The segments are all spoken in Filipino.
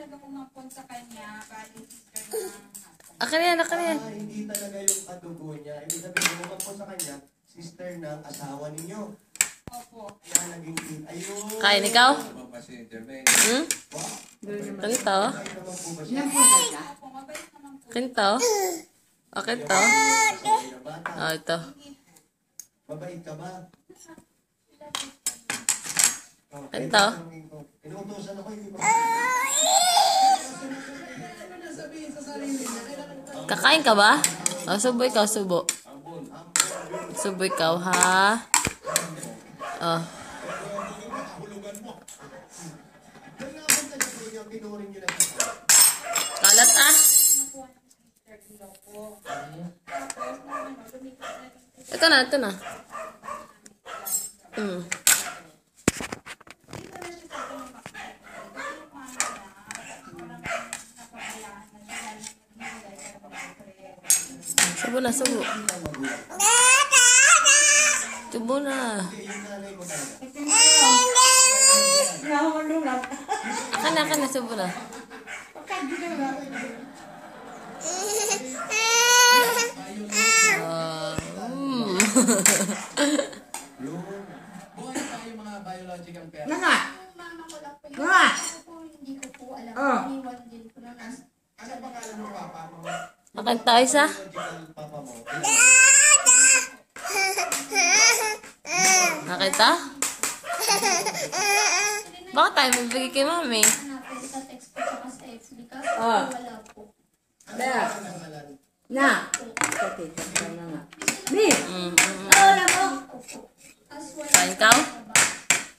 talaga umampon sa kanya, bali sister ng husband. Akin yan, akin yan. Hindi talaga yung kadugo niya. Ibig sabihin, umampon sa kanya, sister ng asawa ninyo. Opo. Kaya naging ayun. Kain ikaw? Hmm? Kanto? Opo, mabait naman po. Kanto? Akin to? Oh, ito. Mabait ka ba? Kanto? Inuutosan ako, hindi ba? Kakain ka ba? Oh, subo ikaw, subo. Subo ikaw, ha? Oh. Kalat ah. Ito na, ito na. Subo na, subo. Subo na. Akan na, subo na. Buhay tayo mga biological parents. Nanga! Mama ko lang po yun. Nga! Ako po, hindi ko po alam. Oh. Iniwan din po na nasa. Ano pangalan mo papa mo? Akan tayo isa. Papa mo. Nakita? Bakit tayo magbigay kay mami? Hanapin sa text po sa FB kasi Oh. wala po. Da! Na! Katita ka na nga. Mi! Na mo! As well Kain ka?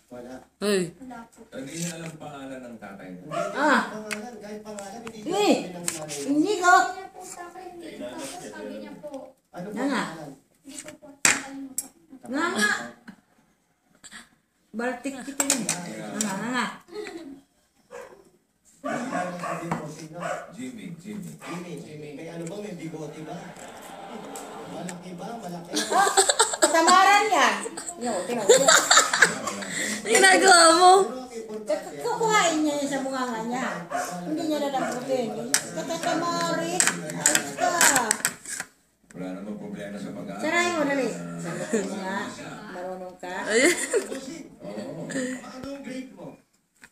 Wala. Uy. wala po. Hindi niya alam pangalan ng tatay mo. Pangalan, kahit pangalan, hindi ko Mi! sabi ng nanay mo. Hindi ko! Kaya po sa akin, hindi. Tapos sabi niya po, Ano po Nanga. pangalan? hindi ko po nakalimutan. Nga nga! Baltik kita yun. Nga nga. Ano sabihin mo, sino? Jimmy. Jimmy. May ano ba? May bigote ba? Malaki ba? Malaki? Katamaran yan! Yo, tinaw. Ginagawa mo? Kukuhain niya yun sa bunganga niya. Hindi niya nalabutin. Katamari! Ayos ka! Wala namang problema sa pag-aaral. Saray mo, dali. Sagutin niya. Marunong ka. Ayun. Anong grade mo?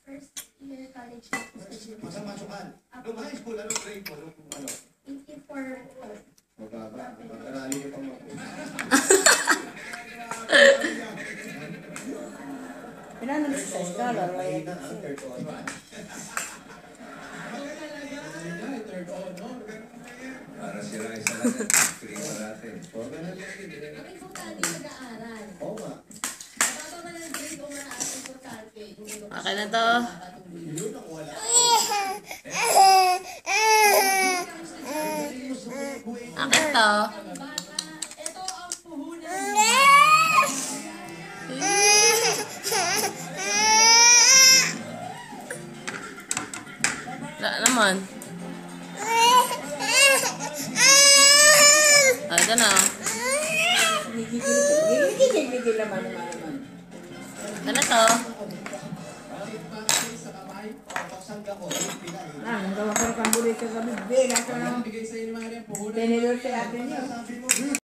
First year college na po sa GMA. Masamasukan. Nung high school, anong grade mo? Nung ano? 84 po. Mababa. Pag-arali niyo pang mga. Pinanag-exercise ka, lalo Mahina yan. ang third on. Para sila isa lang yan. Free pa natin. Organal yan. Importante nag-aaral. Oo nga. Mababa man ang grade o mataas importante. Akin na to. Yun ang wala. Akin to. Ito ang puhunan. Wala naman. Ah, ito na. Gigil naman. Ito na to. Pagsangga ko, yung pinay. Ang gawa ko ng kambulit sa gabi. Bigay ka ng Bigay sa inyo mga rin, puhunan. tenedor sa atin yun. Sabi mo,